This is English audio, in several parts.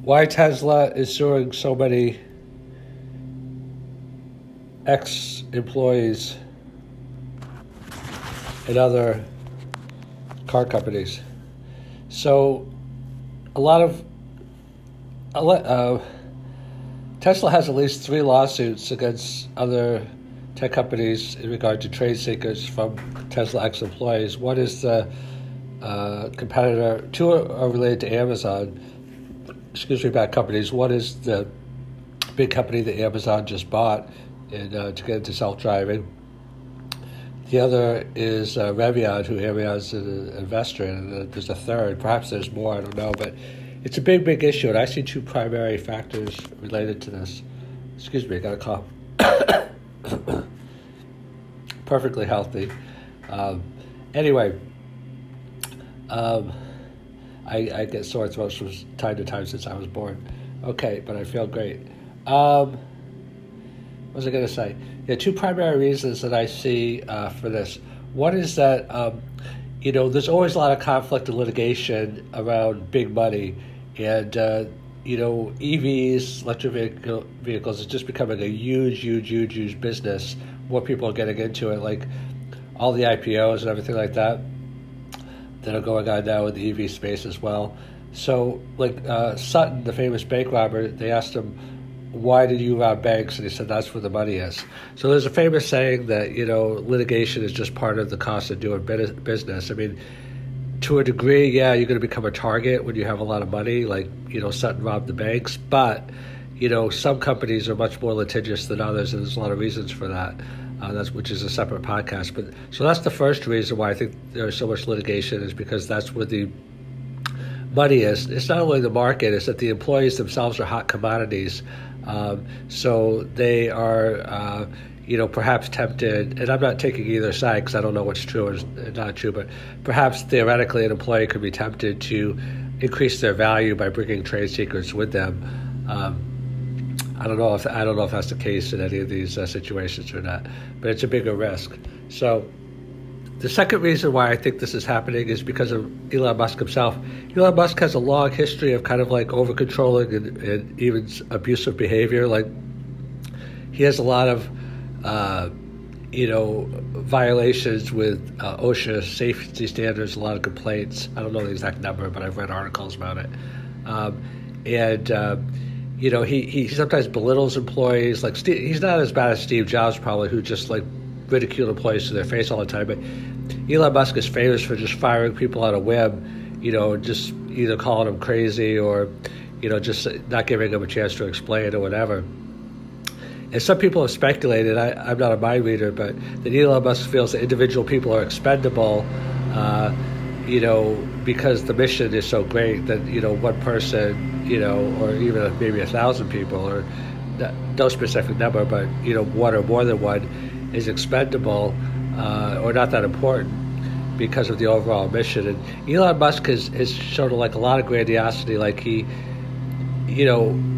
why Tesla is suing so many ex-employees and other car companies. So Tesla has at least 3 lawsuits against other tech companies in regard to trade secrets from Tesla ex-employees. One is the competitor, 2 are related to Amazon. Bad companies. One is the big company that Amazon just bought to get into self-driving. The other is Revyon, who Revion's an investor in, and there's a third. Perhaps there's more, I don't know, but it's a big, big issue, and I see 2 primary factors related to this. Excuse me, I got a cough. Perfectly healthy. Anyway, I get sore throats from time to time since I was born. Okay, but I feel great. What was I going to say? Yeah, 2 primary reasons that I see for this. One is that, there's always a lot of conflict and litigation around big money. And, EVs, electric vehicles, is just becoming a huge business. More people are getting into it, like all the IPOs and everything like that are going on now in the EV space as well. So, like Sutton, the famous bank robber, they asked him, why did you rob banks? And he said, that's where the money is. So there's a famous saying that, litigation is just part of the cost of doing business. I mean, to a degree, yeah, you're going to become a target when you have a lot of money, like, Sutton robbed the banks. But, some companies are much more litigious than others, and there's a lot of reasons for that. Which is a separate podcast. But so that's the first reason why I think there's so much litigation, is because that's where the money is. It's not only the market, it's that the employees themselves are hot commodities. So they are, perhaps tempted, and I'm not taking either side because I don't know what's true or not true, but perhaps theoretically an employee could be tempted to increase their value by bringing trade secrets with them. I don't know if that's the case in any of these situations or not, but it's a bigger risk. So the second reason why I think this is happening is because of Elon Musk himself. Elon Musk has a long history of kind of like over-controlling and even abusive behavior. Like, he has a lot of, violations with OSHA safety standards, a lot of complaints. I don't know the exact number, but I've read articles about it. He sometimes belittles employees. Like, he's not as bad as Steve Jobs, probably, who just like ridicule employees to their face all the time. But Elon Musk is famous for just firing people on a whim, just either calling them crazy or, just not giving them a chance to explain or whatever. And some people have speculated, I'm not a mind reader, but that Elon Musk feels that individual people are expendable, because the mission is so great that, one person, or even maybe 1,000 people, or no specific number, but, one or more than one is expendable or not that important because of the overall mission. And Elon Musk has shown like a lot of grandiosity. Like he,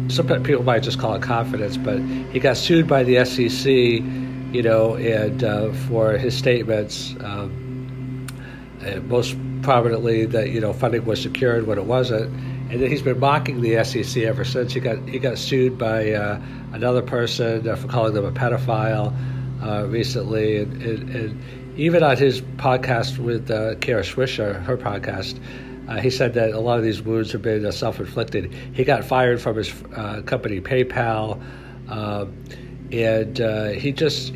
some people might just call it confidence, but he got sued by the SEC, and for his statements, most prominently that funding was secured when it wasn't, and then he's been mocking the SEC ever since. He got sued by another person for calling them a pedophile recently, and even on his podcast with Kara Swisher, her podcast, he said that a lot of these wounds have been self-inflicted. He got fired from his company PayPal, and he just,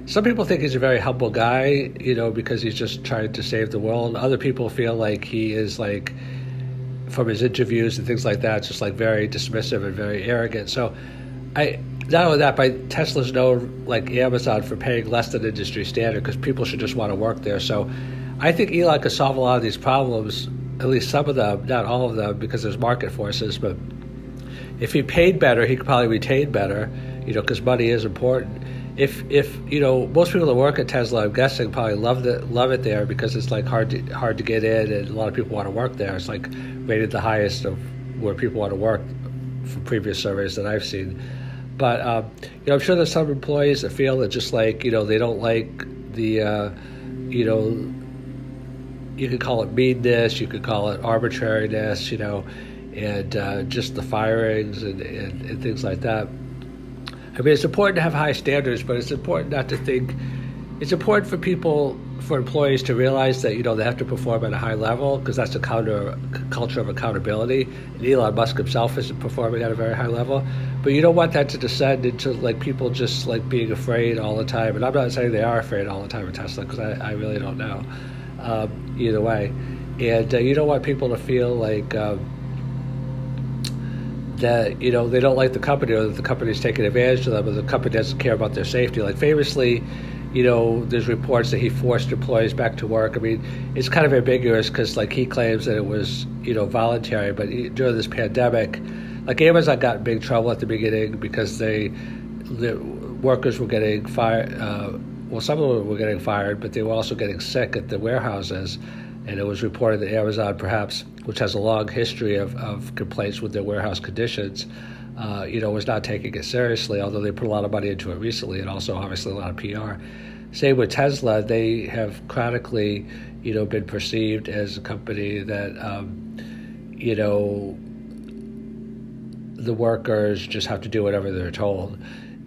some people think he's a very humble guy, because he's just trying to save the world. Other people feel like he is like, from his interviews and things like that, just like very dismissive and very arrogant. So not only that, but Tesla's known, like Amazon, for paying less than industry standard because people should just want to work there. So I think Elon could solve a lot of these problems, at least some of them, not all of them, because there's market forces. But if he paid better, he could probably retain better, because money is important. If most people that work at Tesla, I'm guessing, probably love it there because it's like hard to get in, and a lot of people want to work there. It's like rated the highest of where people want to work from previous surveys that I've seen. But I'm sure there's some employees that feel that just like they don't like the you could call it meanness, you could call it arbitrariness, and just the firings and things like that. I mean, it's important to have high standards, but it's important not to think. It's important for employees to realize that they have to perform at a high level, because that's a culture of accountability. And Elon Musk himself isn't performing at a very high level, but you don't want that to descend into people just being afraid all the time. And I'm not saying they are afraid all the time at Tesla, because I really don't know either way. And you don't want people to feel that they don't like the company, or that the company's taking advantage of them, or the company doesn't care about their safety. Famously, there's reports that he forced employees back to work. I mean, it's kind of ambiguous, because he claims that it was voluntary, but during this pandemic, Amazon got in big trouble at the beginning because the workers were getting fired. Well, some of them were getting fired, but they were also getting sick at the warehouses. And it was reported that Amazon, perhaps, which has a long history of complaints with their warehouse conditions, was not taking it seriously, although they put a lot of money into it recently, and also obviously a lot of PR. Same with Tesla. They have chronically, been perceived as a company that, the workers just have to do whatever they're told.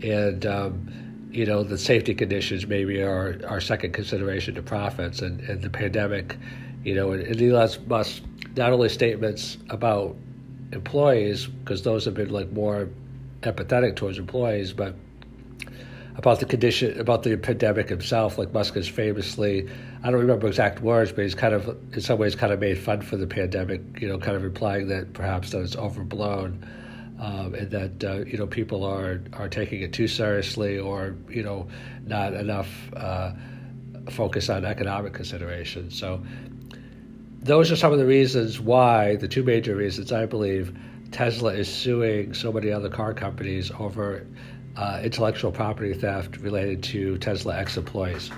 And, the safety conditions maybe are second consideration to profits. And the pandemic, and Elon Musk, not only statements about employees, because those have been more empathetic towards employees, but about the pandemic himself. Musk is famously, I don't remember exact words, but he's kind of, in some ways, kind of made fun for the pandemic, kind of implying that perhaps that it's overblown, and that people are taking it too seriously, or not enough focus on economic considerations. So those are some of the reasons why, the two major reasons, I believe, Tesla is suing so many other car companies over intellectual property theft related to Tesla ex-employees.